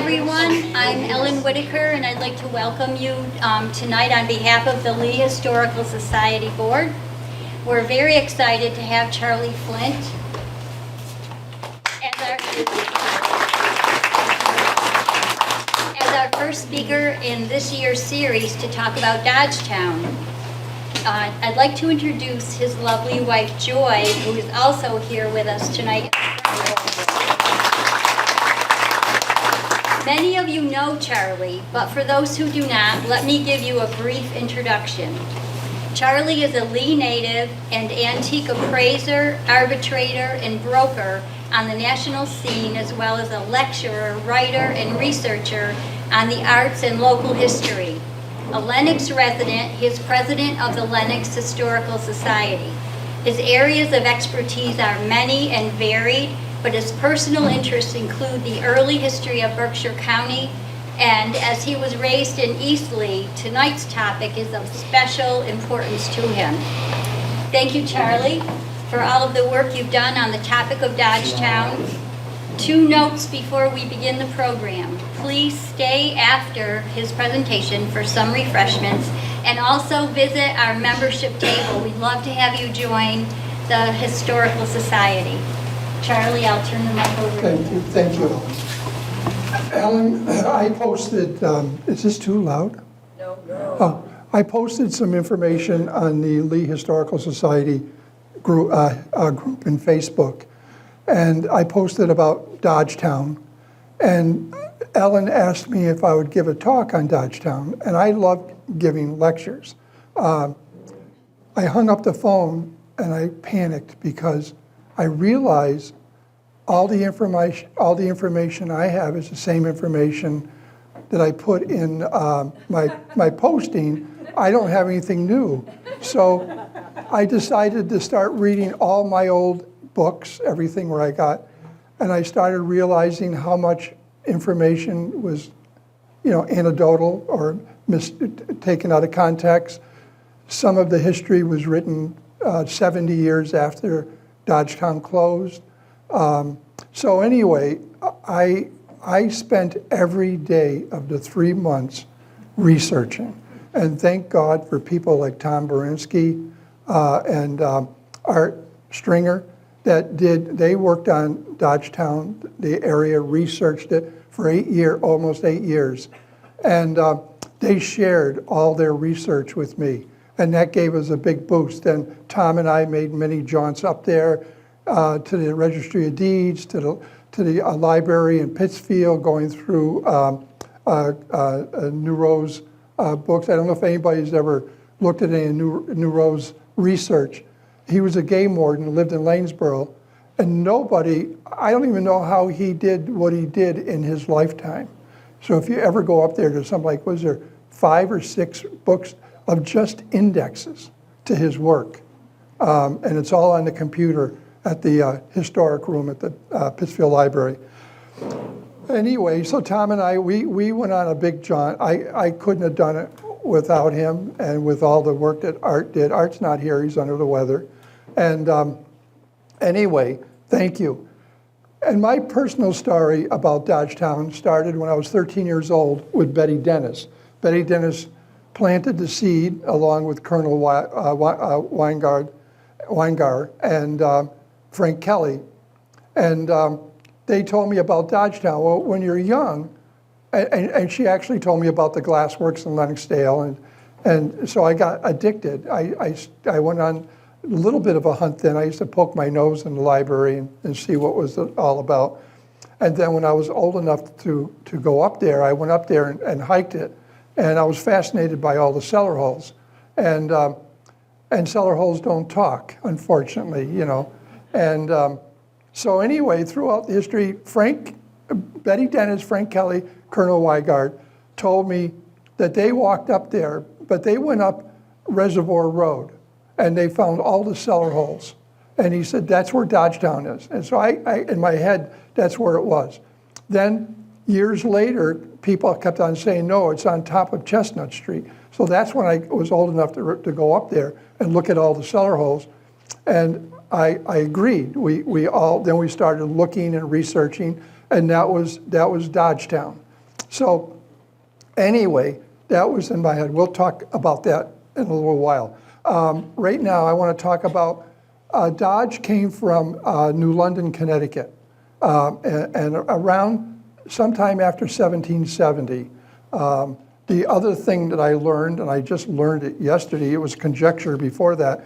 everyone. I'm Ellen Whitaker, and I'd like to welcome you tonight on behalf of the Lee Historical Society Board. We're very excited to have Charlie Flint as our first speaker in this year's series to talk about Dodgetown. I'd like to introduce his lovely wife, Joy, who is also here with us tonight. Many of you know Charlie, but for those who do not, let me give you a brief introduction. Charlie is a Lee native and antique appraiser, arbitrator, and broker on the national scene, as well as a lecturer, writer, and researcher on the arts and local history. A Lenox resident, he is president of the Lenox Historical Society. His areas of expertise are many and varied, but his personal interests include the early history of Berkshire County, and as he was raised in East Lee, tonight's topic is of special importance to him. Thank you, Charlie, for all of the work you've done on the topic of Dodgetown. 2 notes before we begin the program. Please stay after his presentation for some refreshments, and also visit our membership table. We'd love to have you join the Historical Society. Charlie, I'll turn the mic over to you. Thank you. Ellen, I posted, is this too loud? No. Oh, I posted some information on the Lee Historical Society group in Facebook, and I posted about Dodgetown, and Ellen asked me if I would give a talk on Dodgetown, and I love giving lectures. I hung up the phone and I panicked because I realize all the information I have is the same information that I put in my posting. I don't have anything new. So I decided to start reading all my old books, everything where I got, and I started realizing how much information was, anecdotal or taken out of context. Some of the history was written 70 years after Dodgetown closed. So anyway, I spent every day of the 3 months researching, and thank God for people like Tom Berinsky and Art Stringer they worked on Dodgetown, the area, researched it for almost 8 years, and they shared all their research with me. And that gave us a big boost. And Tom and I made many jaunts up there to the Registry of Deeds, to the library in Pittsfield, going through New Rose books. I don't know if anybody's ever looked at any of New Rose research. He was a game warden, lived in Lanesboro, and I don't even know how he did what he did in his lifetime. So if you ever go up there to something like, was there 5 or 6 books of just indexes to his work. And it's all on the computer at the historic room at the Pittsfield Library. Anyway, so Tom and I, we went on a big jaunt. I couldn't have done it without him and with all the work that Art did. Art's not here, he's under the weather. And anyway, thank you. And my personal story about Dodgetown started when I was 13 years old with Betty Dennis. Betty Dennis planted the seed along with Colonel Weingar and Frank Kelly. And they told me about Dodgetown. Well, when you're young, and she actually told me about the glass works in Lenoxdale, and so I got addicted. I went on a little bit of a hunt then. I used to poke my nose in the library and see what was all about. And then when I was old enough to go up there, I went up there and hiked it. And I was fascinated by all the cellar holes. And cellar holes don't talk, unfortunately, And so anyway, throughout the history, Betty Dennis, Frank Kelly, Colonel Weigard told me that they walked up there, but they went up Reservoir Road, and they found all the cellar holes. And he said, that's where Dodgetown is. And so I in my head, that's where it was. Then years later, people kept on saying, no, it's on top of Chestnut Street. So that's when I was old enough to go up there and look at all the cellar holes. And I agreed. We started looking and researching, and that was Dodgetown. So anyway, that was in my head. We'll talk about that in a little while. Right now, I want to talk about Dodge came from New London, Connecticut, and around sometime after 1770. The other thing that I learned, and I just learned it yesterday, it was conjecture before that,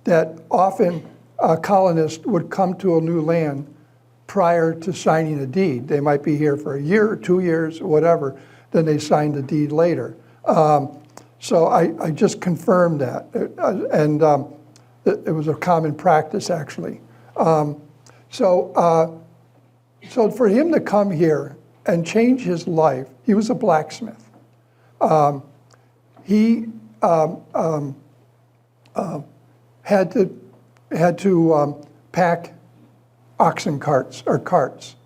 that often colonists would come to a new land prior to signing a deed. They might be here for a year, 2 years, whatever, then they signed the deed later. So I just confirmed that, and it was a common practice, actually. So for him to come here and change his life, he was a blacksmith. He had to pack oxen carts or carts,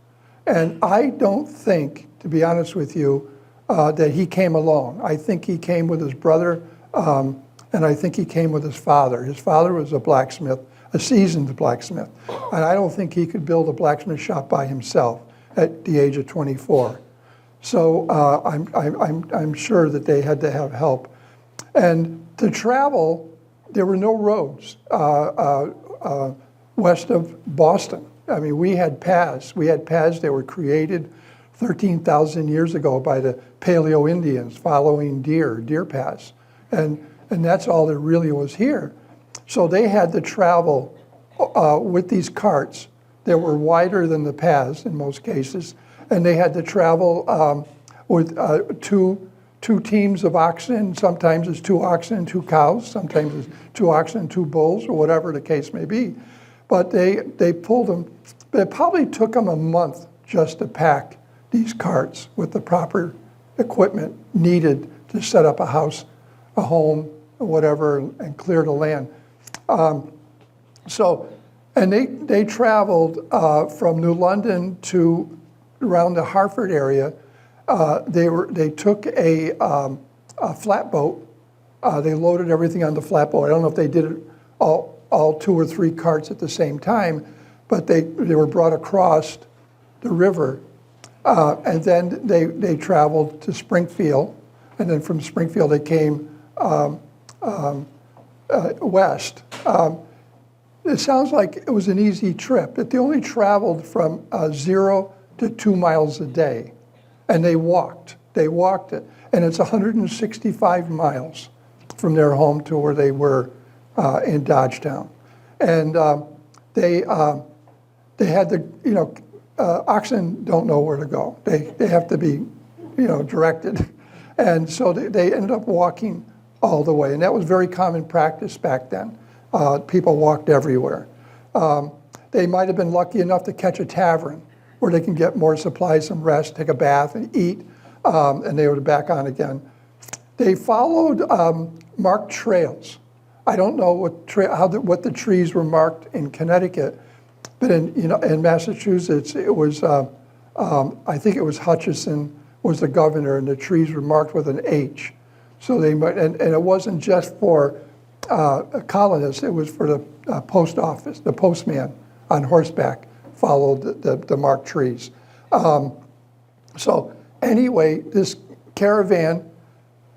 and I don't think, to be honest with you, that he came alone. I think he came with his brother, and I think he came with his father. His father was a blacksmith, a seasoned blacksmith, and I don't think he could build a blacksmith shop by himself at the age of 24. So I'm sure that they had to have help. And to travel, there were no roads west of Boston. I mean, we had paths. We had paths that were created 13,000 years ago by the Paleo Indians following deer paths. And that's all there really was here. So they had to travel with these carts that were wider than the paths in most cases, and they had to travel with two teams of oxen. Sometimes it's 2 oxen and 2 cows. Sometimes it's 2 oxen and 2 bulls, or whatever the case may be. But they pulled them. But it probably took them a month just to pack these carts with the proper equipment needed to set up a house, a home, or whatever, and clear the land. And they traveled from New London to around the Hartford area. They took a flatboat. They loaded everything on the flatboat. I don't know if they did it all 2 or 3 carts at the same time, but they were brought across the river, and then they traveled to Springfield, and then from Springfield they came west. It sounds like it was an easy trip, but they only traveled from 0 to 2 miles a day, and they walked it, and it's 165 miles from their home to where they were in Dodgetown. And they had to, oxen don't know where to go. They have to be, directed. And so they ended up walking all the way. And that was very common practice back then. People walked everywhere. They might have been lucky enough to catch a tavern where they can get more supplies, some rest, take a bath and eat, and they were back on again. They followed marked trails. I don't know what the trees were marked in Connecticut, but in Massachusetts, it was, I think it was Hutchison was the governor, and the trees were marked with an H. So they might, and it wasn't just for colonists, it was for the post office. The postman on horseback followed the marked trees. So anyway, this caravan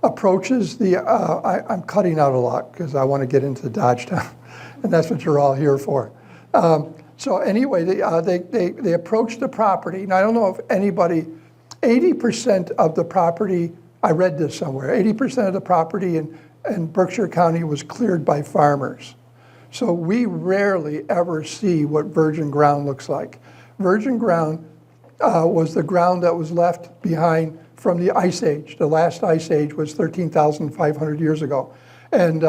approaches the, I'm cutting out a lot because I want to get into Dodgetown, and that's what you're all here for. So anyway, they approached the property, and I don't know if anybody, 80% of the property, I read this somewhere, 80% of the property in Berkshire County was cleared by farmers. So we rarely ever see what virgin ground looks like. Virgin ground was the ground that was left behind from the Ice Age. The last Ice Age was 13,500 years ago. And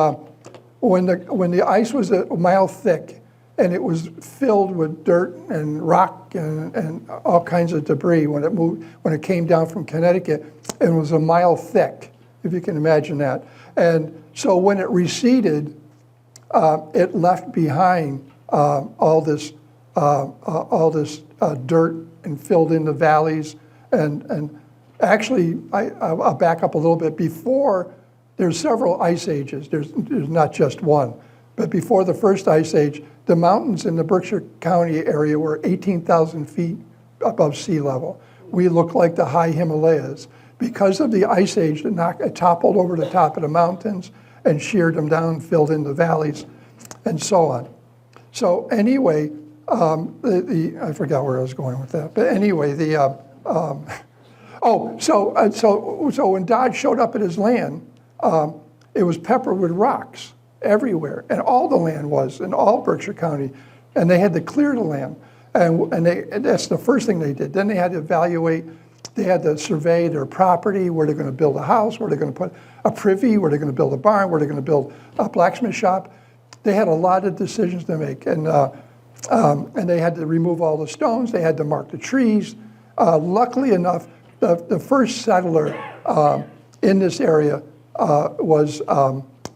when the ice was a mile thick and it was filled with dirt and rock and all kinds of debris when it came down from Connecticut, it was a mile thick, if you can imagine that. And so when it receded, it left behind all this dirt and filled in the valleys. And actually, I'll back up a little bit. Before, there's several ice ages. There's not just one. But before the first ice age, the mountains in the Berkshire County area were 18,000 feet above sea level. We look like the high Himalayas. because of the ice age that it toppled over the top of the mountains and sheared them down, filled in the valleys, and so on. So anyway, I forgot where I was going with that. But anyway, so when Dodge showed up at his land, it was peppered with rocks everywhere, and all the land was in all Berkshire County, and they had to clear the land, and that's the first thing they did. Then they had to evaluate. They had to survey their property, where they're going to build a house, where they're going to put a privy, where they're going to build a barn, where they're going to build a blacksmith shop. They had a lot of decisions to make, and they had to remove all the stones. They had to mark the trees. Luckily enough, the first settler in this area was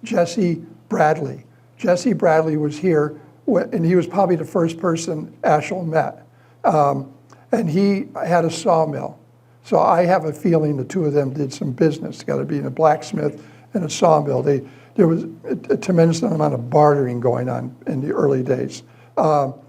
Jesse Bradley. Jesse Bradley was here, and he was probably the first person Ashel met. And he had a sawmill. So I have a feeling the two of them did some business together, being a blacksmith and a sawmill. There was a tremendous amount of bartering going on in the early days. So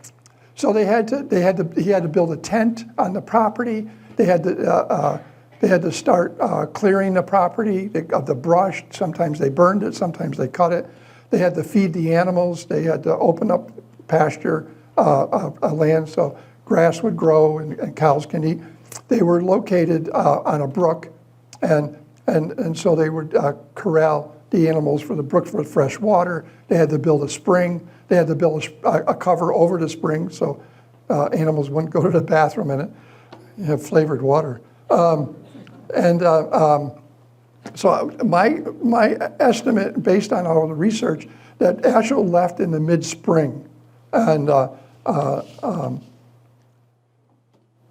he had to build a tent on the property. They had to start clearing the property of the brush. Sometimes they burned it, sometimes they cut it. They had to feed the animals. They had to open up pasture land so grass would grow and cows can eat. They were located on a brook, and so they would corral the animals for the brook for fresh water. They had to build a spring. They had to build a cover over the spring so animals wouldn't go to the bathroom in it. You have flavored water. So my estimate, based on all the research, that Ashel left in the mid-spring, and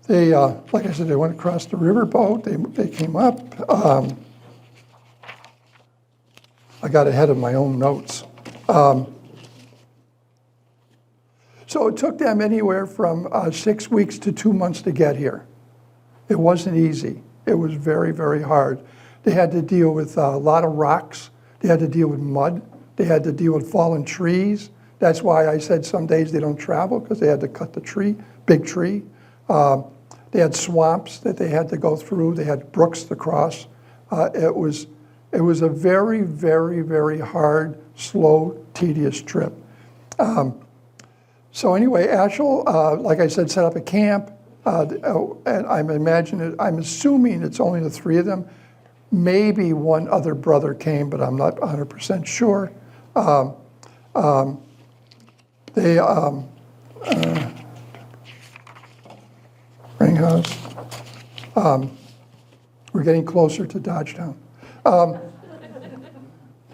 they, like I said, they went across the riverboat. They came up. I got ahead of my own notes. So it took them anywhere from 6 weeks to 2 months to get here. It wasn't easy. It was very, very hard. They had to deal with a lot of rocks. They had to deal with mud. They had to deal with fallen trees. That's why I said some days they don't travel, because they had to cut the tree, big tree. They had swamps that they had to go through. They had brooks to cross. It was a very, very, very hard, slow, tedious trip. So anyway, Ashel, like I said, set up a camp. And I'm assuming it's only the three of them. Maybe one other brother came, but I'm not 100% sure. Ringhouse. We're getting closer to Dodgetown.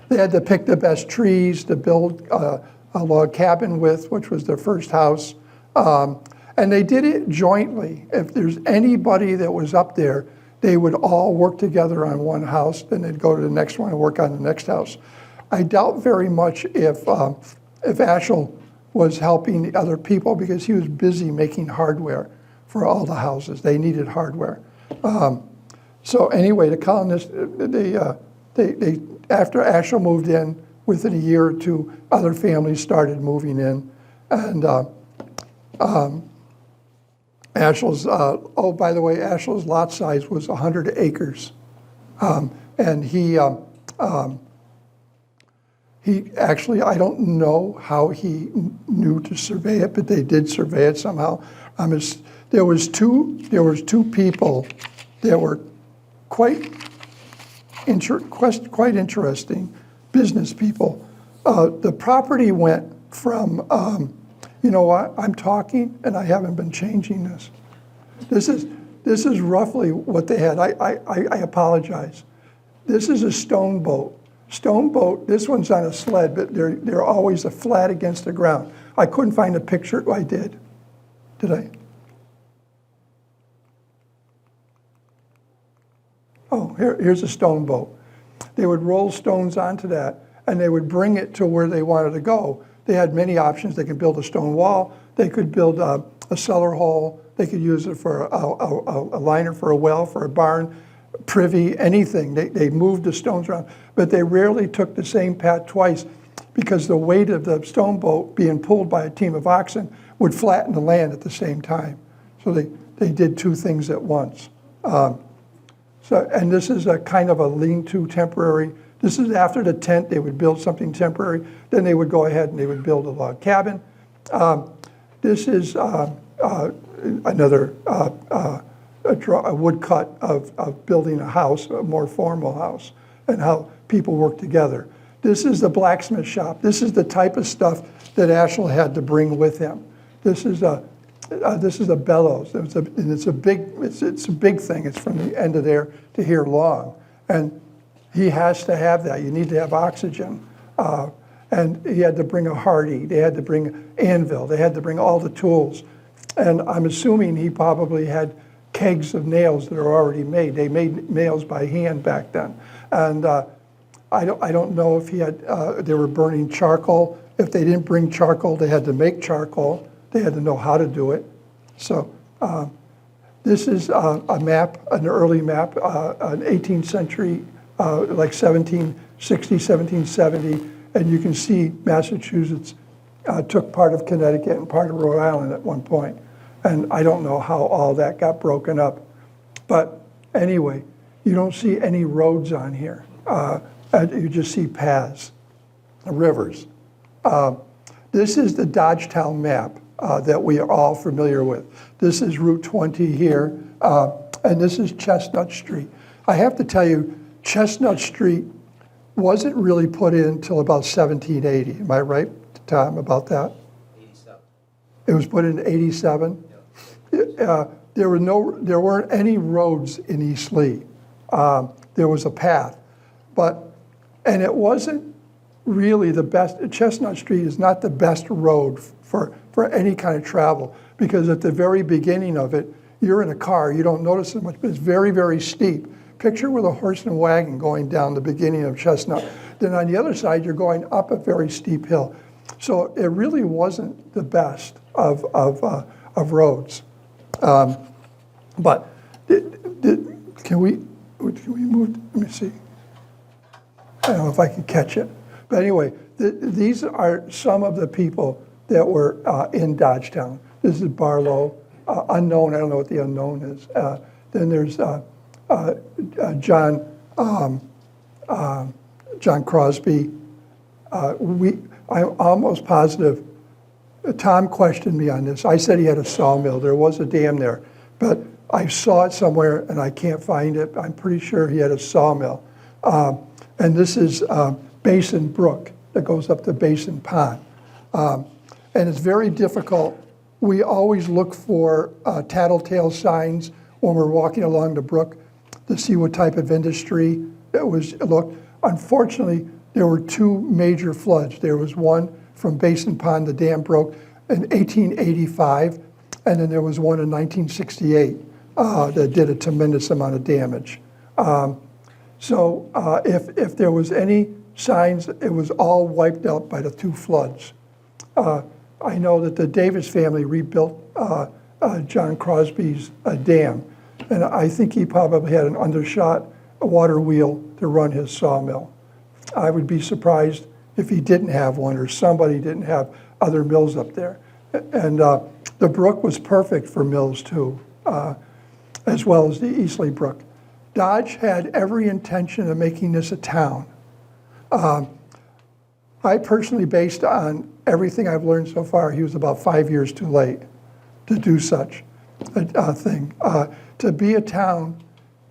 They had to pick the best trees to build a log cabin with, which was their first house. And they did it jointly. If there's anybody that was up there, they would all work together on one house, then they'd go to the next one and work on the next house. I doubt very much if Ashel was helping the other people, because he was busy making hardware for all the houses. They needed hardware. So anyway, the colonists, they after Ashel moved in, within a year or two, other families started moving in, and Ashel's, by the way, Ashel's lot size was 100 acres. And he actually, I don't know how he knew to survey it, but they did survey it somehow. There was two people that were quite interesting business people. The property went from, you know what, I'm talking and I haven't been changing this. This is roughly what they had. I apologize. This is a stone boat. Stone boat, this one's on a sled, but they're always flat against the ground. I couldn't find a picture. I did. Did I? Oh, here's a stone boat. They would roll stones onto that, and they would bring it to where they wanted to go. They had many options. They could build a stone wall. They could build a cellar hole. They could use it for a liner for a well, for a barn, privy, anything. They moved the stones around, but they rarely took the same path twice, because the weight of the stone boat being pulled by a team of oxen would flatten the land at the same time. So they did two things at once. So, and this is a kind of a lean-to temporary. This is after the tent, they would build something temporary. Then they would go ahead and they would build a log cabin. This is another a woodcut of building a house, a more formal house, and how people work together. This is the blacksmith shop. This is the type of stuff that Ashel had to bring with him. This is a bellows. It's a big thing. It's from the end of there to here long, and he has to have that. You need to have oxygen, and he had to bring a Hardy. They had to bring anvil. They had to bring all the tools, and I'm assuming he probably had kegs of nails that are already made. They made nails by hand back then, and I don't know if he had. They were burning charcoal. If they didn't bring charcoal, they had to make charcoal. They had to know how to do it. So this is a map, an early map, an 18th century, like 1760, 1770, and you can see Massachusetts took part of Connecticut and part of Rhode Island at one point. And I don't know how all that got broken up. But anyway, you don't see any roads on here. You just see paths, rivers. This is the Dodgetown map that we are all familiar with. This is Route 20 here, and this is Chestnut Street. I have to tell you, Chestnut Street wasn't really put in until about 1780. Am I right, Tom, about that? 87. It was put in 87? Yep. There weren't any roads in East Lee. There was a path, and it wasn't really the best. Chestnut Street is not the best road for any kind of travel, because at the very beginning of it, you're in a car, you don't notice it much, but it's very, very steep. Picture with a horse and wagon going down the beginning of Chestnut. Then on the other side, you're going up a very steep hill. So it really wasn't the best of roads. But can we move? Let me see. I don't know if I can catch it. But anyway, these are some of the people that were in Dodgetown. This is Barlow, unknown. I don't know what the unknown is. Then there's John Crosby. I'm almost positive. Tom questioned me on this. I said he had a sawmill. There was a dam there, but I saw it somewhere and I can't find it. I'm pretty sure he had a sawmill. And this is Basin Brook that goes up to Basin Pond. And it's very difficult. We always look for tattletale signs when we're walking along the brook to see what type of industry it was looked. Unfortunately, there were two major floods. There was one from Basin Pond, the dam broke in 1885, and then there was one in 1968 that did a tremendous amount of damage. So if there was any signs, it was all wiped out by the two floods. I know that the Davis family rebuilt John Crosby's dam, and I think he probably had an undershot water wheel to run his sawmill. I would be surprised if he didn't have one or somebody didn't have other mills up there. And the brook was perfect for mills too, as well as the Eastleigh Brook. Dodge had every intention of making this a town. I personally, based on everything I've learned so far, he was about 5 years too late to do such a thing. To be a town,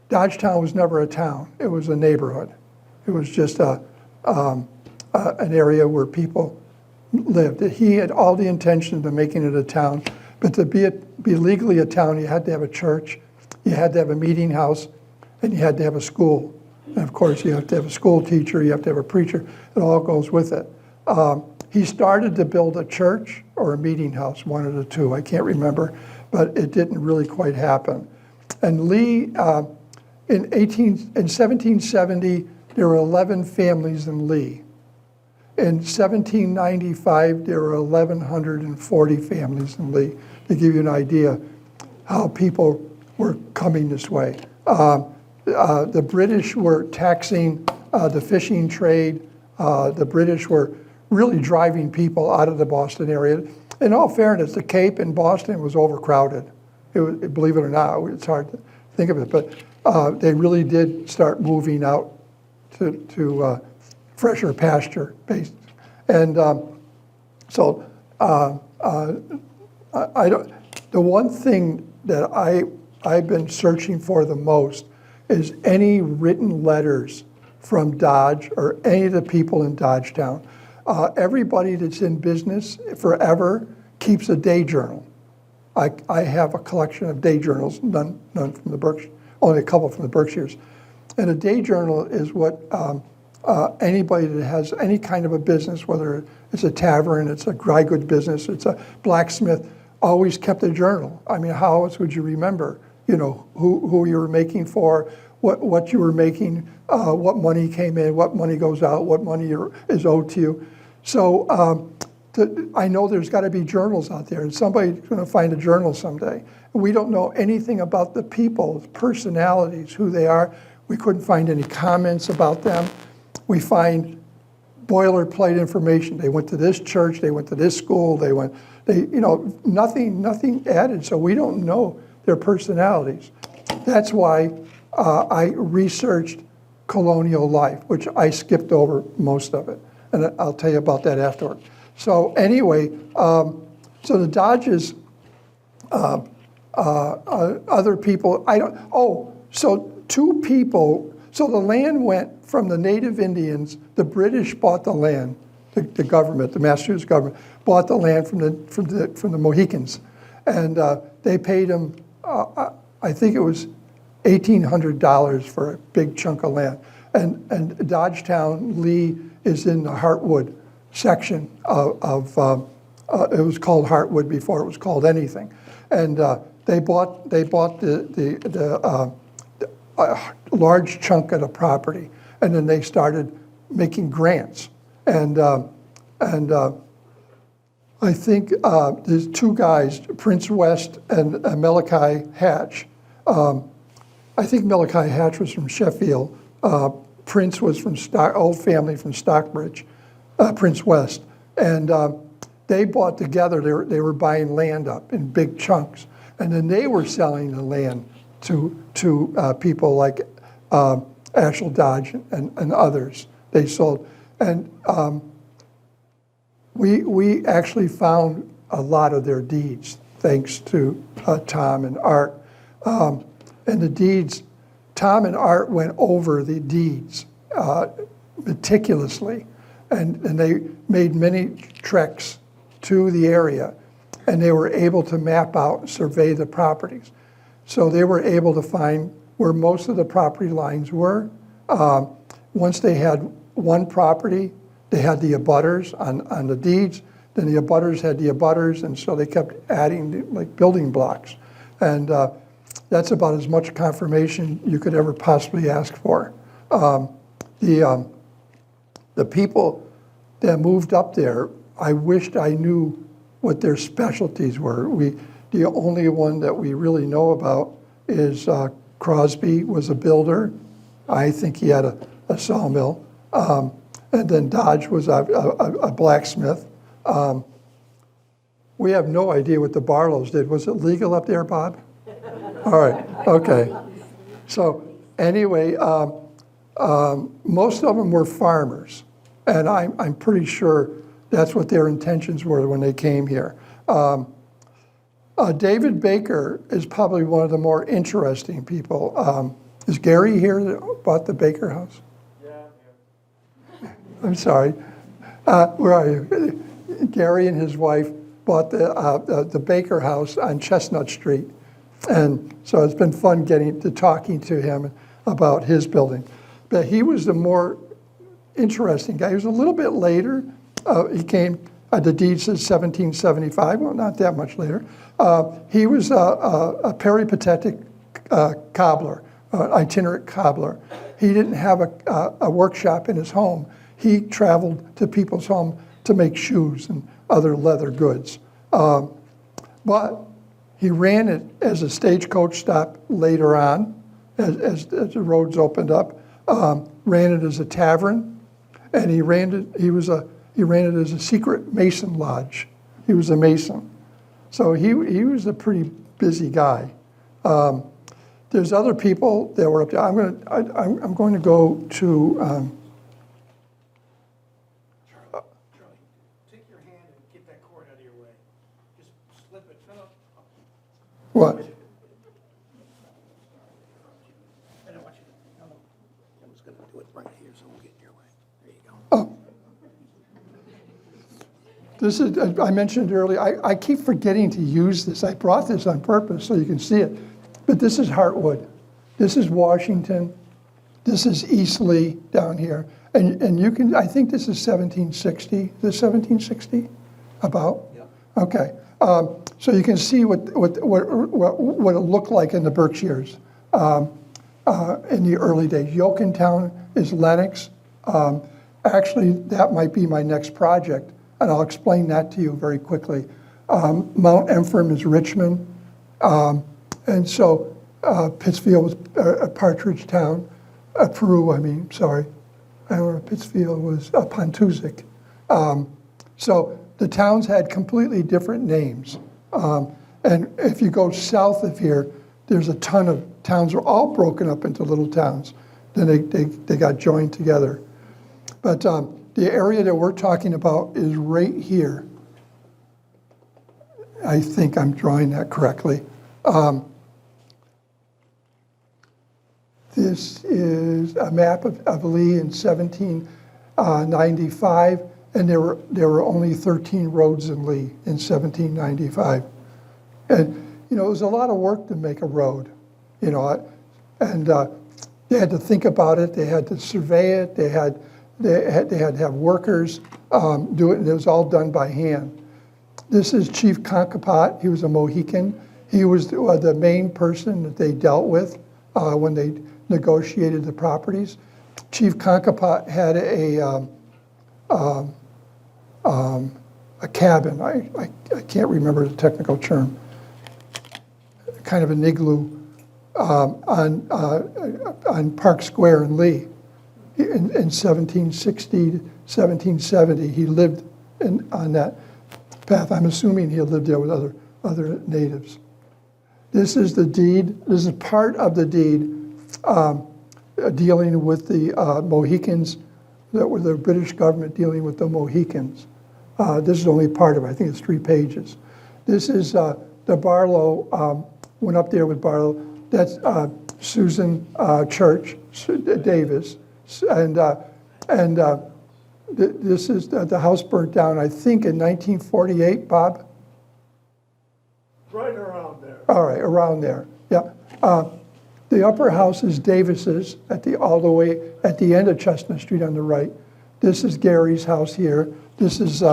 Dodgetown was never a town. It was a neighborhood. It was just an area where people lived. He had all the intentions of making it a town, but to be legally a town, you had to have a church, you had to have a meeting house, and you had to have a school. And of course, you have to have a school teacher, you have to have a preacher. It all goes with it. He started to build a church or a meeting house, one of the two, I can't remember, but it didn't really quite happen. And Lee, in 1770, there were 11 families in Lee. In 1795, there were 1,140 families in Lee, to give you an idea how people were coming this way. The British were taxing the fishing trade. The British were really driving people out of the Boston area. In all fairness, the Cape in Boston was overcrowded. Believe it or not, it's hard to think of it, but they really did start moving out to fresher pasture based. And so I don't. The one thing that I've been searching for the most is any written letters from Dodge or any of the people in Dodgetown. Everybody that's in business forever keeps a day journal. I have a collection of day journals, none from the Berkshires, only a couple from the Berkshires. And a day journal is what anybody that has any kind of a business, whether it's a tavern, it's a dry goods business, it's a blacksmith, always kept a journal. I mean, how else would you remember, who you were making for, what you were making, what money came in, what money goes out, what money is owed to you. So I know there's got to be journals out there, and somebody's going to find a journal someday. We don't know anything about the people, personalities, who they are. We couldn't find any comments about them. We find boilerplate information. They went to this church, they went to this school, nothing added, so we don't know their personalities. That's why I researched colonial life, which I skipped over most of it, and I'll tell you about that afterward. So anyway, so the Dodges, other people, so two people, so the land went from the native Indians, the British bought the land, the government, the Massachusetts government, bought the land from the Mohicans. And they paid them, I think it was $1,800 for a big chunk of land. And Dodgetown, Lee, is in the Heartwood section of it was called Heartwood before it was called anything. And they bought the large chunk of the property, and then they started making grants. And I think there's two guys, Prince West and Malachi Hatch. I think Malachi Hatch was from Sheffield. Prince was from old family from Stockbridge, Prince West. And they bought together, they were buying land up in big chunks. And then they were selling the land to people like Ashel Dodge and others. They sold. And we actually found a lot of their deeds, thanks to Tom and Art. And the deeds, Tom and Art went over the deeds meticulously. And they made many treks to the area, and they were able to map out and survey the properties. So they were able to find where most of the property lines were. Once they had one property, they had the abutters on the deeds, then the abutters had the abutters, and so they kept adding like building blocks. And that's about as much confirmation you could ever possibly ask for. The people that moved up there, I wished I knew what their specialties were. The only one that we really know about is Crosby was a builder. I think he had a sawmill. And then Dodge was a blacksmith. We have no idea what the Barlows did. Was it legal up there, Bob? All right, okay. So anyway, most of them were farmers. And I'm pretty sure that's what their intentions were when they came here. David Baker is probably one of the more interesting people. Is Gary here that bought the Baker house? Yeah. I'm sorry. Where are you? Gary and his wife bought the Baker house on Chestnut Street. And so it's been fun talking to him about his building. But he was the more interesting guy. He was a little bit later. He came, the deed says 1775, well, not that much later. He was a peripatetic cobbler, itinerant cobbler. He didn't have a workshop in his home. He traveled to people's home to make shoes and other leather goods. But he ran it as a stagecoach stop later on, as the roads opened up. Ran it as a tavern, and he ran it as a secret Mason lodge. He was a Mason. So he was a pretty busy guy. There's other people that were up there. I'm going to go to, Charlie, take your hand and get that cord out of your way. Just slip it. No. what? I don't want you to. No. I was going to do it right here, so we'll get in your way. There you go. Oh. This is, I mentioned earlier, I keep forgetting to use this. I brought this on purpose so you can see it. But this is Heartwood. This is Washington. This is Eastleigh down here. And you can, I think this is 1760. Is this 1760? About? Yep. Okay. So you can see what it looked like in the Berkshires in the early days. Yokentown is Lenox. Actually, that might be my next project, and I'll explain that to you very quickly. Mount Ephraim is Richmond. And so Pittsfield was Partridge Town, Peru, I mean, sorry. I don't know, Pittsfield was Pontuzic. So the towns had completely different names. And if you go south of here, there's a ton of towns are all broken up into little towns. Then they got joined together. But the area that we're talking about is right here. I think I'm drawing that correctly. This is a map of Lee in 1795, and there were only 13 roads in Lee in 1795. And, you know, it was a lot of work to make a road, you know, and they had to think about it, they had to survey it, they had to have workers do it, and it was all done by hand. This is Chief Conkapot. He was a Mohican. He was the main person that they dealt with when they negotiated the properties. Chief Conkapot had a cabin. I can't remember the technical term. Kind of an igloo on Park Square in Lee. In 1760 to 1770, he lived on that path. I'm assuming he lived there with other natives. This is the deed. This is part of the deed dealing with the Mohicans, that were the British government dealing with the Mohicans. This is only part of it. I think it's 3 pages. This is the Barlow, went up there with Barlow. That's Susan Church Davis. And this is the house burnt down, I think, in 1948, Bob? Right around there. All right, around there, yeah. The upper house is Davis's all the way at the end of Chestnut Street on the right. This is Gary's house here. This is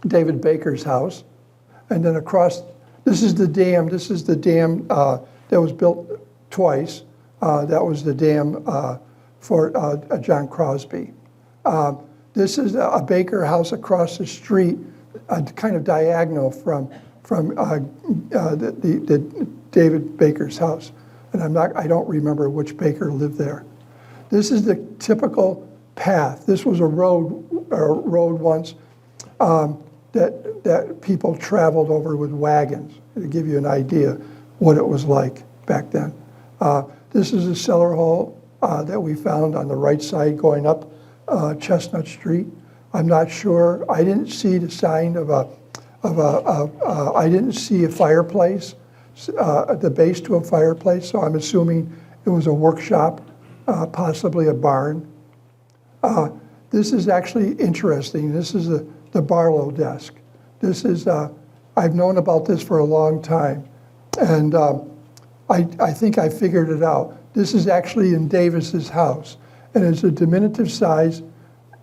David Baker's house. And then across, this is the dam. This is the dam that was built twice. That was the dam for John Crosby. This is a Baker house across the street, kind of diagonal from the David Baker's house. And I don't remember which Baker lived there. This is the typical path. This was a road once that people traveled over with wagons, to give you an idea what it was like back then. This is a cellar hole that we found on the right side going up Chestnut Street. I'm not sure. I didn't see the sign I didn't see a fireplace, the base to a fireplace, so I'm assuming it was a workshop, possibly a barn. This is actually interesting. This is the Barlow desk. This is, I've known about this for a long time, and I think I figured it out. This is actually in Davis's house, and it's a diminutive size.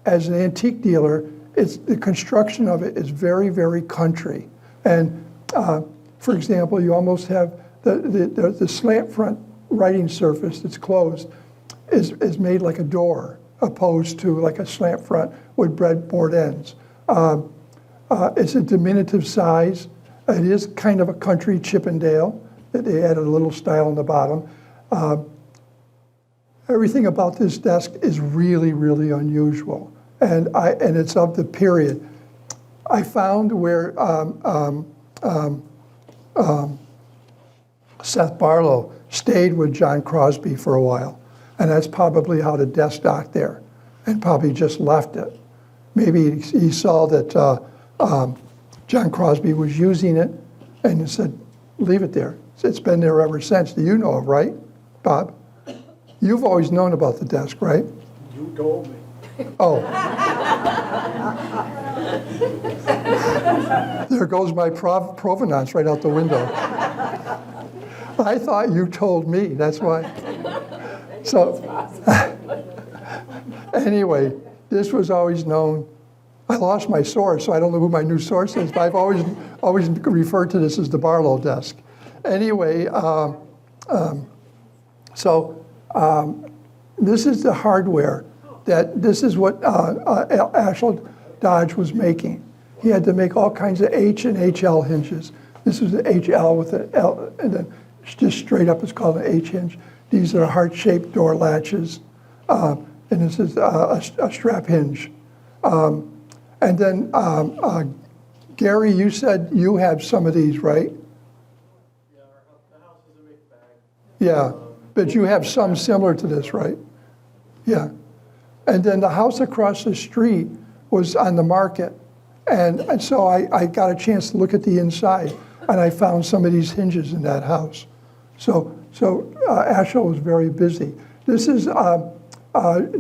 As an antique dealer, the construction of it is very, very country. And for example, you almost have the slant front writing surface that's closed is made like a door, opposed to like a slant front with breadboard ends. It's a diminutive size. It is kind of a country Chippendale. They added a little style on the bottom. Everything about this desk is really, really unusual. And it's of the period. I found where Seth Barlow stayed with John Crosby for a while. And that's probably how the desk got there, and probably just left it. Maybe he saw that John Crosby was using it and he said, leave it there. It's been there ever since. Do you know it, right, Bob? You've always known about the desk, right? You told me. Oh. There goes my provenance right out the window. I thought you told me, that's why. So, anyway, this was always known. I lost my source, so I don't know who my new source is, but I've always referred to this as the Barlow desk. Anyway, this is the hardware. This is what Ashland Dodge was making. He had to make all kinds of H and HL hinges. This is the HL with an L, and then just straight up it's called an H hinge. These are heart-shaped door latches, and this is a strap hinge. And then, Gary, you said you have some of these, right? Yeah, the house is a mixed bag. Yeah, but you have some similar to this, right? Yeah. And then the house across the street was on the market. And so I got a chance to look at the inside, and I found some of these hinges in that house. So Ashel was very busy. This is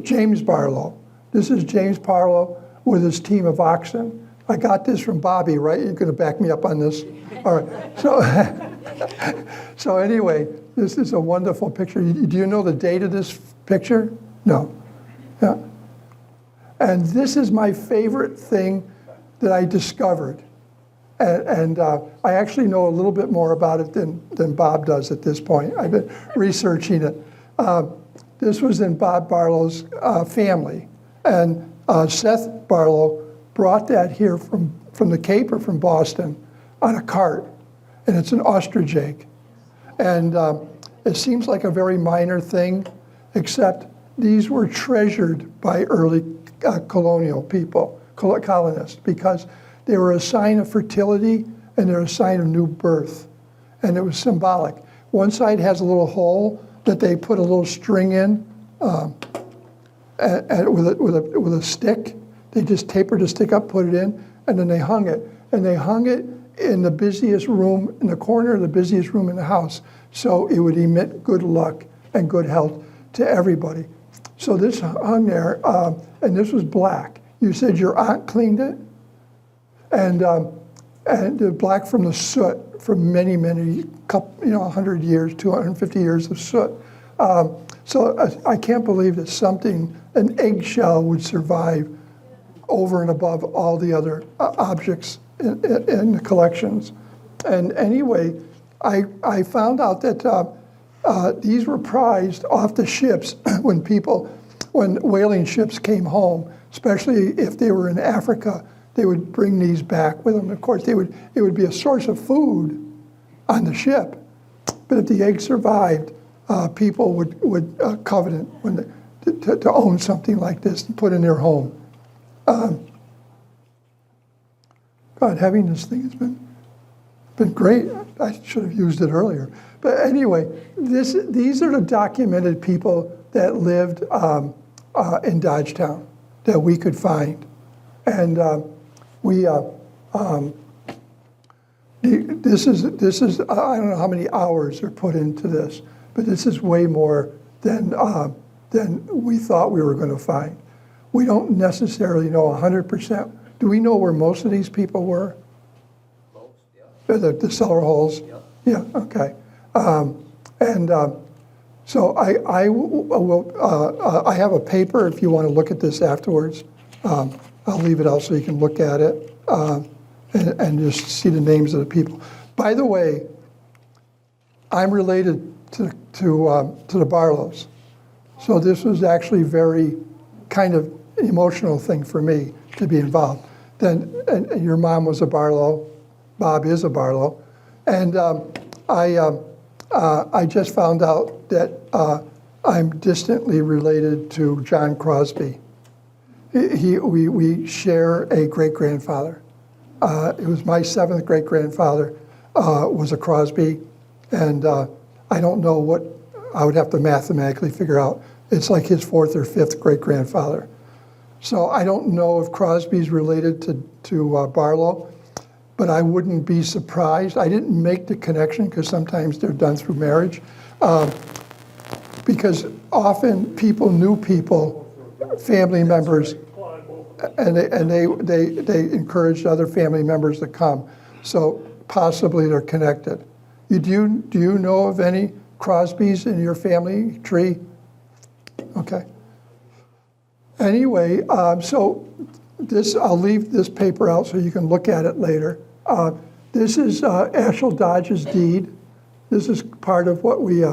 James Barlow. This is James Barlow with his team of oxen. I got this from Bobby, right? You're going to back me up on this? All right. So anyway, this is a wonderful picture. Do you know the date of this picture? No. Yeah. And this is my favorite thing that I discovered. And I actually know a little bit more about it than Bob does at this point. I've been researching it. This was in Bob Barlow's family. And Seth Barlow brought that here from the Cape or from Boston on a cart. And it's an ostrich egg. And it seems like a very minor thing, except these were treasured by early colonial people, colonists, because they were a sign of fertility and they're a sign of new birth. And it was symbolic. One side has a little hole that they put a little string in with a stick. They just tapered the stick up, put it in, and then they hung it. And they hung it in the busiest room, in the corner of the busiest room in the house, so it would emit good luck and good health to everybody. So this hung there, and this was black. You said your aunt cleaned it? And the black from the soot from many, 100 years, 250 years of soot. So I can't believe that an eggshell would survive over and above all the other objects in the collections. And anyway, I found out that these were prized off the ships when whaling ships came home, especially if they were in Africa. They would bring these back with them. Of course, it would be a source of food on the ship. But if the egg survived, people would covenant to own something like this and put in their home. God, having this thing has been great. I should have used it earlier. But anyway, these are the documented people that lived in Dodgetown that we could find. And this is I don't know how many hours are put into this, but this is way more than we thought we were going to find. We don't necessarily know 100%. Do we know where most of these people were? Most, yeah. The cellar holes? Yep. Yeah, okay. So I will. I have a paper if you want to look at this afterwards. I'll leave it out so you can look at it and just see the names of the people. By the way, I'm related to the Barlows, so this was actually very kind of an emotional thing for me to be involved. And your mom was a Barlow, Bob is a Barlow, and I just found out that I'm distantly related to John Crosby. We share a great-grandfather. It was my seventh great-grandfather was a Crosby, And I don't know what, I would have to mathematically figure out. It's like his fourth or fifth great-grandfather. So I don't know if Crosby's related to Barlow, but I wouldn't be surprised. I didn't make the connection because sometimes they're done through marriage. Because often people knew people, family members, and they encouraged other family members to come. So possibly they're connected. Do you know of any Crosbys in your family tree? Okay. Anyway, so this, I'll leave this paper out so you can look at it later. This is Ashel Dodge's deed. This is part of what we,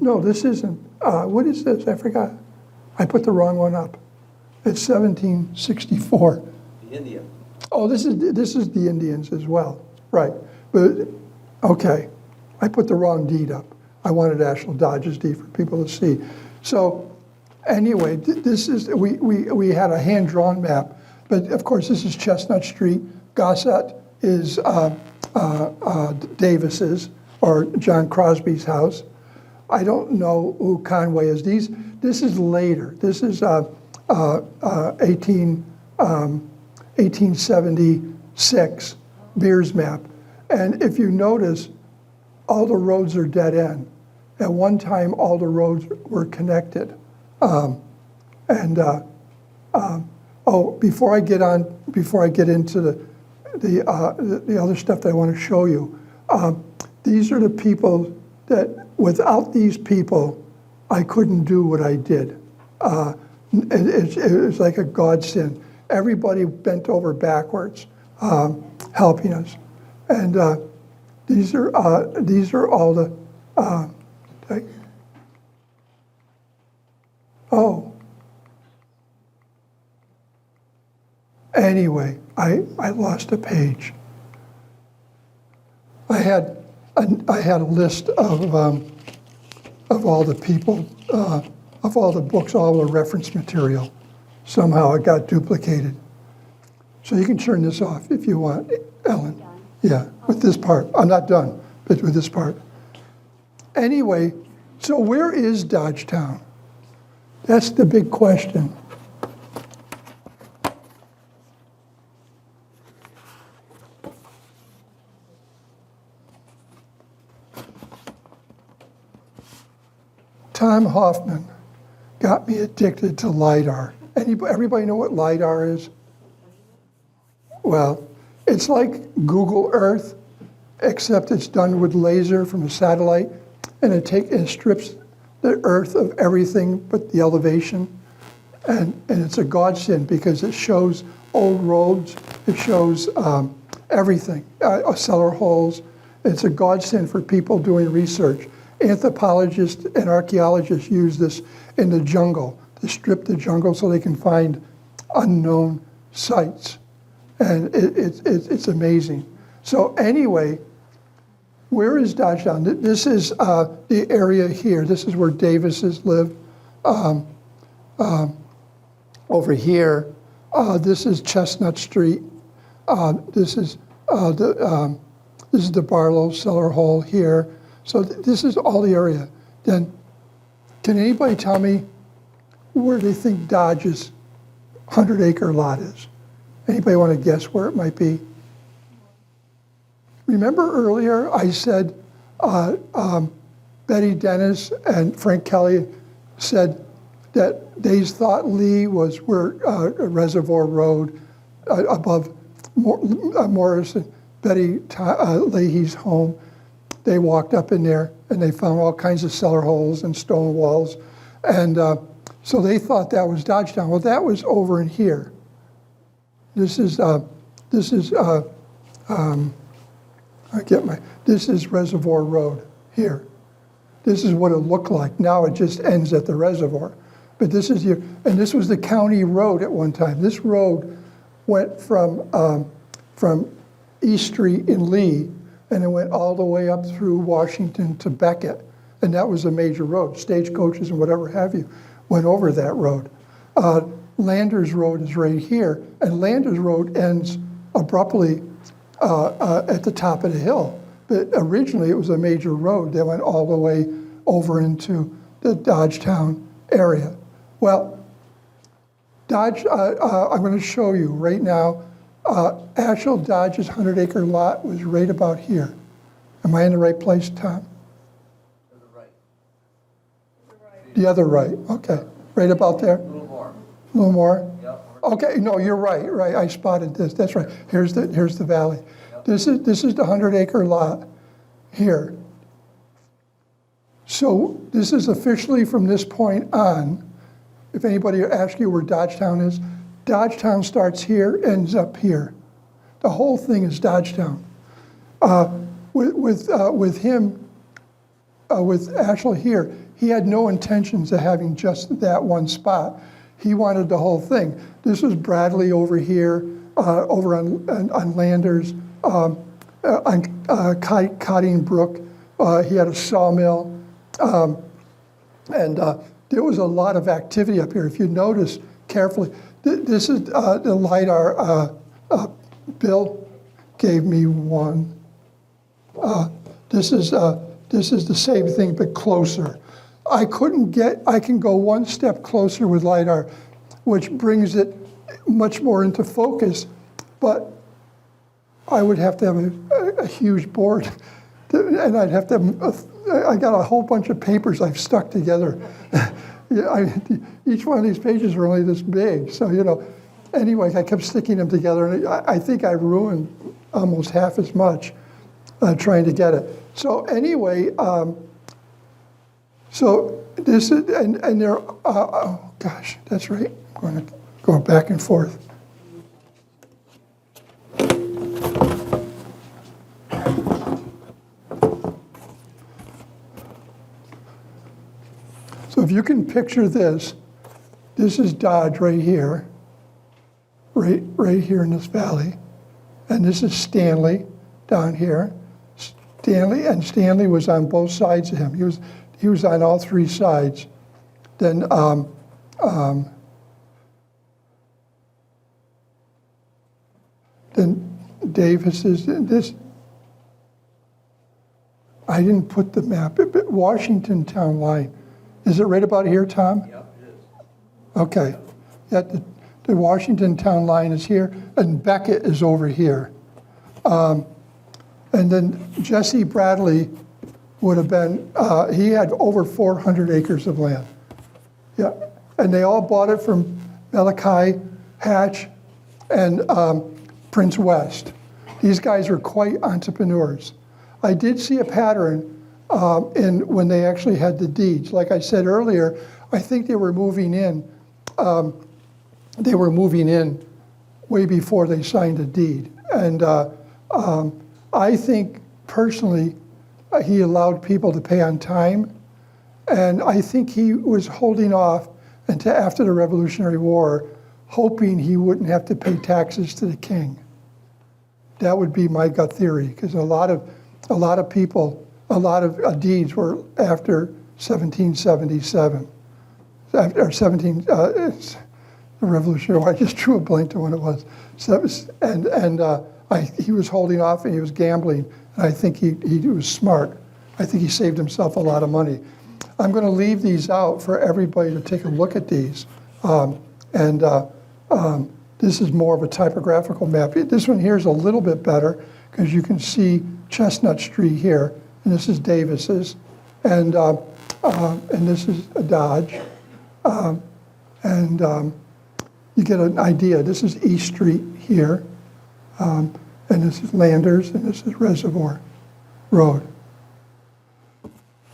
no, this isn't. What is this? I forgot. I put the wrong one up. It's 1764. The Indian. Oh, this is the Indians as well, right? But okay, I put the wrong deed up. I wanted Ashel Dodge's deed for people to see. So anyway, this is we had a hand-drawn map, but of course this is Chestnut Street. Gossett is Davis's or John Crosby's house. I don't know who Conway is. This is later. This is 1876 Beers map. And if you notice, all the roads are dead end. At one time, all the roads were connected. Oh, before I get into the other stuff that I want to show you, these are the people that, without these people, I couldn't do what I did. It was like a godsend. Everybody bent over backwards, helping us. And these are all the. Anyway, I lost a page. I had a list of all the people, of all the books, all the reference material. Somehow it got duplicated. So you can turn this off if you want, Ellen. Yeah, with this part. I'm not done, but with this part. Anyway, so where is Dodgetown? That's the big question. Tom Hoffman got me addicted to LiDAR. Everybody know what LiDAR is? Well, it's like Google Earth, except it's done with laser from a satellite, and it strips the Earth of everything but the elevation. And it's a godsend because it shows old roads, it shows everything, cellar holes. It's a godsend for people doing research. Anthropologists and archaeologists use this in the jungle to strip the jungle so they can find unknown sites. And it's amazing. So anyway, where is Dodgetown? This is the area here. This is where Davises live. Over here, this is Chestnut Street. This is the Barlow cellar hole here. So this is all the area. Then, can anybody tell me where they think Dodge's 100-acre lot is? Anybody want to guess where it might be? Remember earlier I said Betty Dennis and Frank Kelly said that they thought Lee was where Reservoir Road above Morrison, Betty Leahy's home. They walked up in there and they found all kinds of cellar holes and stone walls. And so they thought that was Dodgetown. Well, that was over in here. This is Reservoir Road here. This is what it looked like. Now it just ends at the reservoir. But this is and this was the county road at one time. This road went from East Street in Lee, and it went all the way up through Washington to Beckett. And that was a major road. Stagecoaches and whatever have you went over that road. Landers Road is right here, and Landers Road ends abruptly at the top of the hill. But originally, it was a major road that went all the way over into the Dodgetown area. Well, I'm going to show you right now, actual Dodge's 100-acre lot was right about here. Am I in the right place, Tom? To the right, The other right, okay. Right about there? a little more. A little more? Yep. Okay, no, you're right, I spotted this, that's right. Here's the valley. This is the 100-acre lot here. So this is officially from this point on. If anybody asks you where Dodgetown is, Dodgetown starts here, ends up here. The whole thing is Dodgetown. With Ashel here, he had no intentions of having just that one spot. He wanted the whole thing. This was Bradley over here, over on Landers, on Cotting Brook. He had a sawmill, and there was a lot of activity up here. If you notice carefully, this is the LiDAR. Bill gave me one. This is the same thing but closer. I can go one step closer with LiDAR, which brings it much more into focus, but I would have to have a huge board, and I'd have to have, I got a whole bunch of papers I've stuck together. Each one of these pages are only this big, so, anyway, I kept sticking them together, and I think I ruined almost half as much trying to get it. So anyway, so this is, and there, oh gosh, that's right. I'm going to go back and forth. So if you can picture this is Dodge right here, right here in this valley, and this is Stanley down here. Stanley was on both sides of him. He was on all three sides. Then Davis is this. I didn't put the map. Washington town line. Is it right about here, Tom? Yep, it is. Okay. Yeah, the Washington town line is here, and Beckett is over here. And then Jesse Bradley would have been, he had over 400 acres of land. Yeah, and they all bought it from Malachi, Hatch, and Prince West. These guys were quite entrepreneurs. I did see a pattern in when they actually had the deeds. Like I said earlier, I think they were moving in. They were moving in way before they signed a deed, and I think personally he allowed people to pay on time, and I think he was holding off until after the Revolutionary War, hoping he wouldn't have to pay taxes to the king. That would be my gut theory, because a lot of people, a lot of deeds were after 1777, or 17. It's the Revolutionary War. I just drew a blank to when it was. He was holding off and he was gambling, and I think he was smart. I think he saved himself a lot of money. I'm going to leave these out for everybody to take a look at these. This is more of a typographical map. This one here is a little bit better because you can see Chestnut Street here, and this is Davis's, and this is a Dodge, you get an idea. This is East Street here, and this is Landers, and this is Reservoir Road.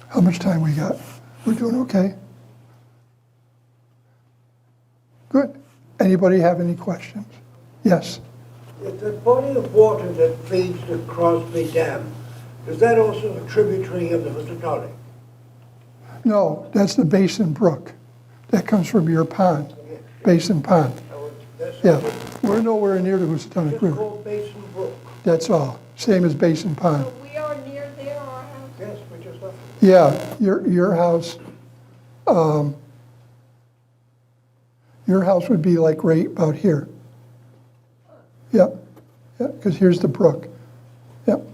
How much time we got? We're doing okay. Good. Anybody have any questions? Yes. The body of water that feeds the Crosby Dam, is that also a tributary of the Housatonic? No, that's the Basin Brook. That comes from your pond, Basin Pond. Yeah, we're nowhere near the Housatonic It's River. called Basin Brook. That's all. Same as Basin Pond. So we are near there, our house? Yes, we just left. Yeah, your house would be like right about here. Yep, yeah, because here's the brook. Yep.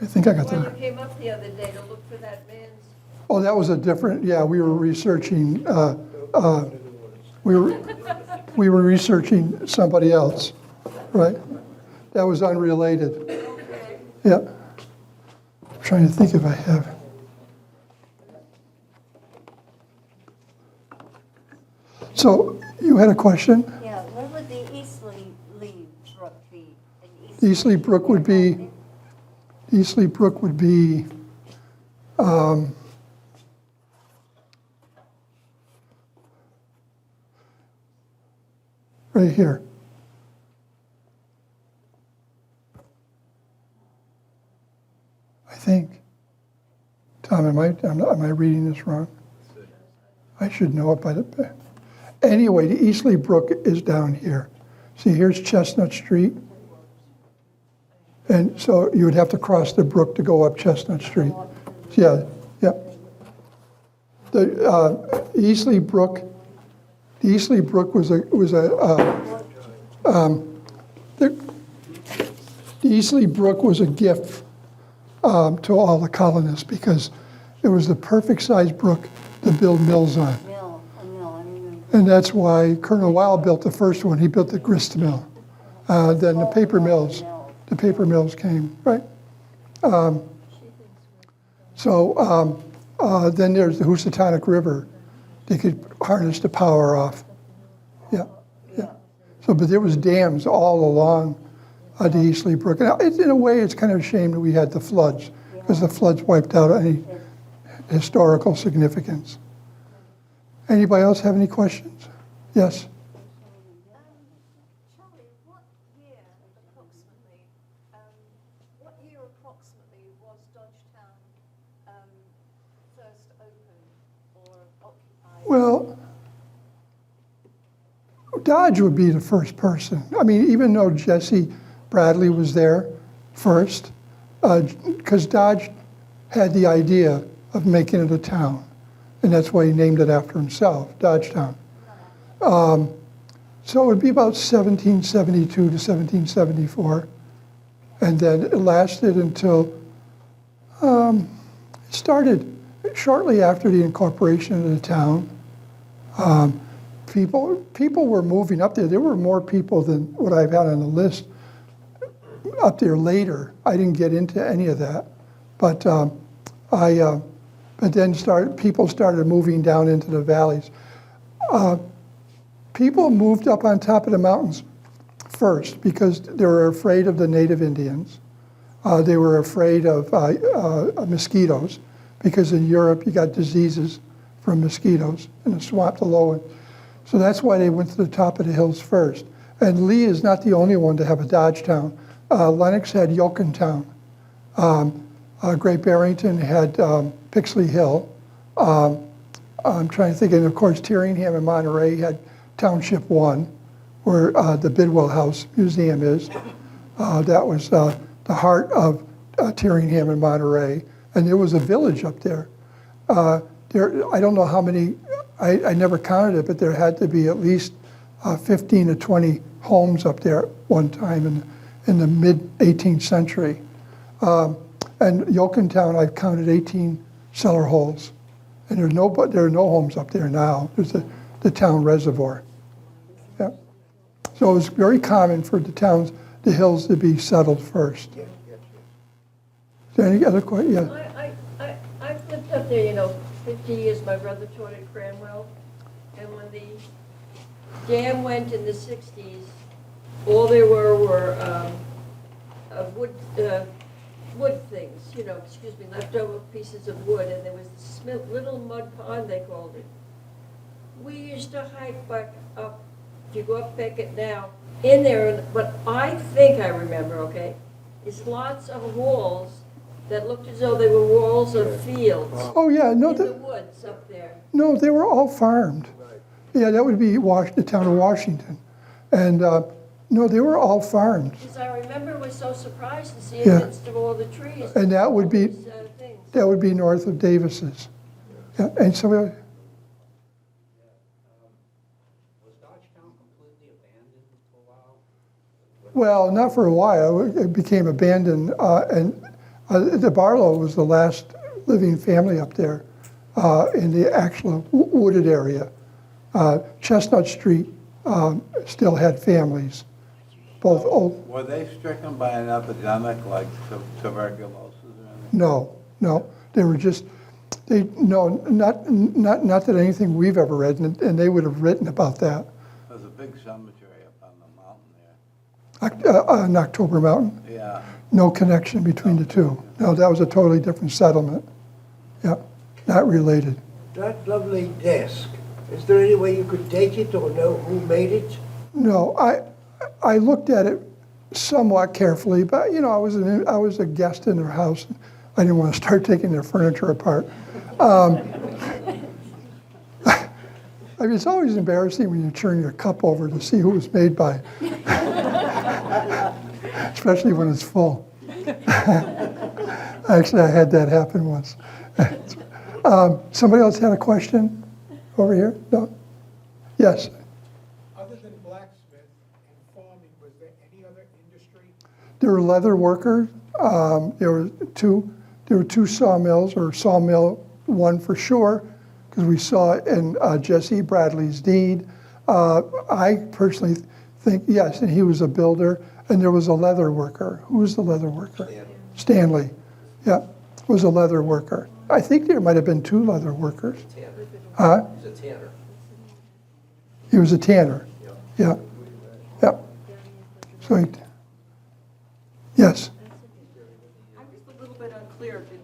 I think I got When you the, came up the other day to look for that man's, oh, that was a different, yeah, we were researching, we were researching somebody else, right? That was unrelated. okay, Yeah. I'm trying to think if I have. So you had a question? Yeah, what would the Eastleigh Brook be? Eastleigh Brook would be, Eastleigh Brook would be, right here. I think. Tom, am I reading this wrong? I should know it by the, anyway, the Eastleigh Brook is down here. See, here's Chestnut Street. And so you would have to cross the brook to go up Chestnut Street. Yeah, yeah. The Eastleigh Brook was a the Eastleigh Brook was a gift to all the colonists because it was the perfect sized brook to build mills on. A mill, I remember. And that's why Colonel Wild built the first one. He built the grist mill. Then the paper mills. The paper mills came, right? Then there's the Housatonic River. They could harness the power off. Yeah, yeah. So, but there was dams all along the Eastleigh Brook. And in a way, it's kind of a shame that we had the floods, because the floods wiped out any historical significance. Anybody else have any questions? Yes? Charlie, what year approximately was Dodgetown first opened or occupied? Well, Dodge would be the first person. I mean, even though Jesse Bradley was there first, because Dodge had the idea of making it a town, and that's why he named it after himself, Dodgetown. So it would be about 1772 to 1774, and then it lasted until it started shortly after the incorporation of the town. People were moving up there. There were more people than what I've had on the list up there later. I didn't get into any of that, but then people started moving down into the valleys. People moved up on top of the mountains first because they were afraid of the native Indians. They were afraid of mosquitoes because in Europe you got diseases from mosquitoes in the swamp, the lowland. So that's why they went to the top of the hills first. And Lee is not the only one to have a Dodgetown. Lennox had Yokentown. Great Barrington had Pixley Hill. I'm trying to think, and of course Tyringham and Monterey had Township 1, where the Bidwell House Museum is. That was the heart of Tyringham and Monterey, and there was a village up there. I don't know how many, I never counted it, but there had to be at least 15 to 20 homes up there at one time in the mid-18th century. And Yokentown, I've counted 18 cellar holes. And there are no homes up there now. There's the town reservoir. Yeah. So it was very common for the hills to be settled first. Is there any other questions? Yeah. I've lived up there, 50 years. My brother taught at Cranwell. And when the dam went in the 60s, all there were wood things, leftover pieces of wood. And there was this little mud pond, they called it. We used to hike back up, if you go up Beckett now, in there, but I think I remember, okay, is lots of walls that looked as though they were walls of fields Oh, yeah. No, in the woods up there. no, they were all farmed. Yeah, that would be the town of Washington. And no, they were all farmed. Because I remember was so surprised to see Yeah. in the midst of all the trees. And that would be these, things. that would be north of Davis's. Yeah, and so Was Dodgetown completely abandoned for a while? well, not for a while. It became abandoned, and The Barlow was the last living family up there in the actual wooded area. Chestnut Street still had families, both old. Were they stricken by an epidemic like tuberculosis or anything? No, they were just, not that anything we've ever read, and they would have written about that. There's a big cemetery up on the mountain there. On October Mountain, Yeah. no connection between the two. No, that was a totally different settlement. Yeah, not related. That lovely desk, is there any way you could date it or know who made it? No, I looked at it somewhat carefully, but I was a guest in their house. I didn't want to start taking their furniture apart. I mean, it's always embarrassing when you turn your cup over to see who it was made by, especially when it's full. Actually, I had that happen once. Somebody else had a question over here? No? Yes. Other than blacksmith and farming, was there any other industry? There were leather workers. There were two sawmills, or sawmill one for sure, because we saw it in Jesse Bradley's deed. I personally think, yes, and he was a builder, and there was a leather worker. Who was the leather worker? Stanley. Yeah, was a leather worker. I think there might have been two leather workers. Huh? He's a tanner. He was a tanner. Yeah. Yeah. So, yes. I'm just a little bit unclear. Did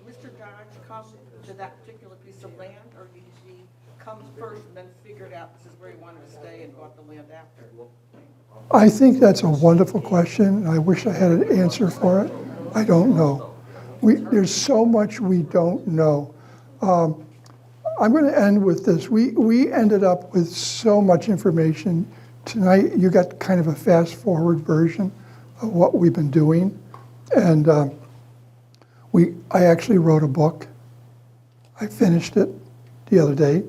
Mr. Dodge come to that particular piece of land, or did he come first and then figured out this is where he wanted to stay and bought the land after? I think that's a wonderful question, and I wish I had an answer for it. I don't know. There's so much we don't know. I'm going to end with this. We ended up with so much information. Tonight, you got kind of a fast-forward version of what we've been doing. And I actually wrote a book. I finished it the other day.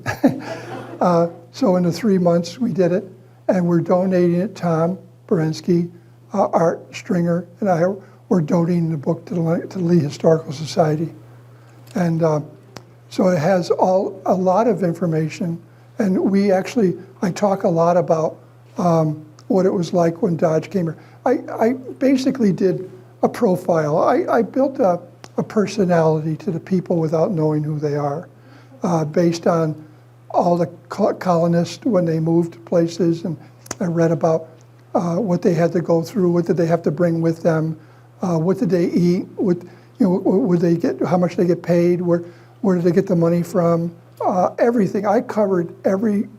So in the 3 months, we did it. And we're donating it. Tom Berensky, Art Stringer, and I we're donating the book to the Lee Historical Society. And so it has a lot of information. And I talk a lot about what it was like when Dodge came here. I basically did a profile. I built a personality to the people without knowing who they are, based on all the colonists when they moved places, and I read about what they had to go through, what did they have to bring with them, what did they eat, would they get, how much they get paid, where did they get the money from, everything. I covered every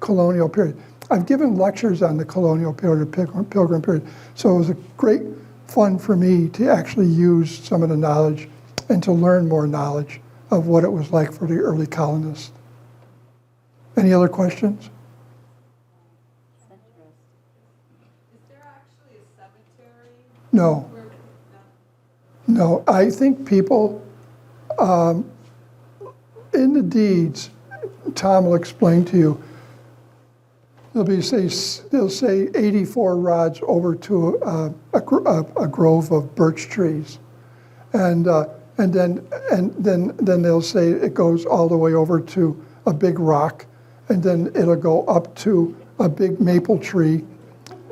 colonial period. I've given lectures on the colonial period, Pilgrim period, so it was a great fun for me to actually use some of the knowledge and to learn more knowledge of what it was like for the early colonists. Any other questions? Is there actually a cemetery? No. No, I think people, in the deeds, Tom will explain to you, they'll say 84 rods over to a grove of birch trees. And then they'll say it goes all the way over to a big rock, and then it'll go up to a big maple tree,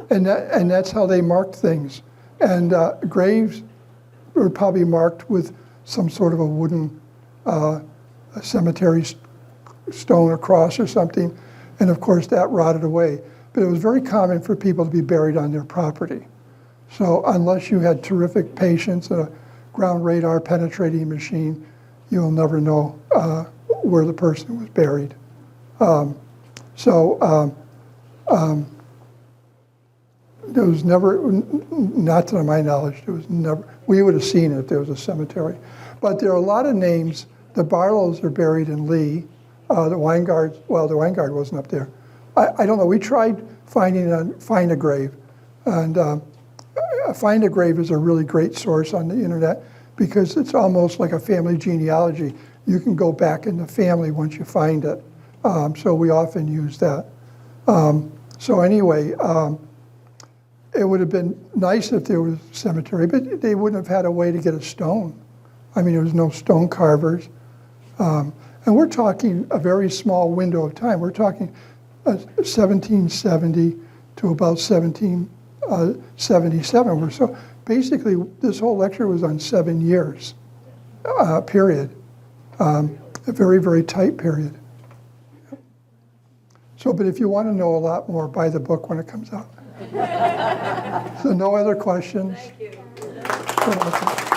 and that's how they marked things. And graves were probably marked with some sort of a wooden cemetery stone across or something, and of course that rotted away. But it was very common for people to be buried on their property. So unless you had terrific patience and a ground radar penetrating machine, you'll never know where the person was buried. There was never, not to my knowledge, there was never, we would have seen it if there was a cemetery. But there are a lot of names. The Barlows are buried in Lee. The Weingard wasn't up there. I don't know, we tried Find a Grave. And Find a Grave is a really great source on the internet because it's almost like a family genealogy. You can go back in the family once you find it. So we often use that. So anyway, it would have been nice if there was a cemetery, but they wouldn't have had a way to get a stone. I mean, there was no stone carvers. And we're talking a very small window of time. We're talking 1770 to about 1777. So basically, this whole lecture was on 7 years period, a very, very tight period. So, but if you want to know a lot more, buy the book when it comes out. So no other questions? Thank you. You're welcome.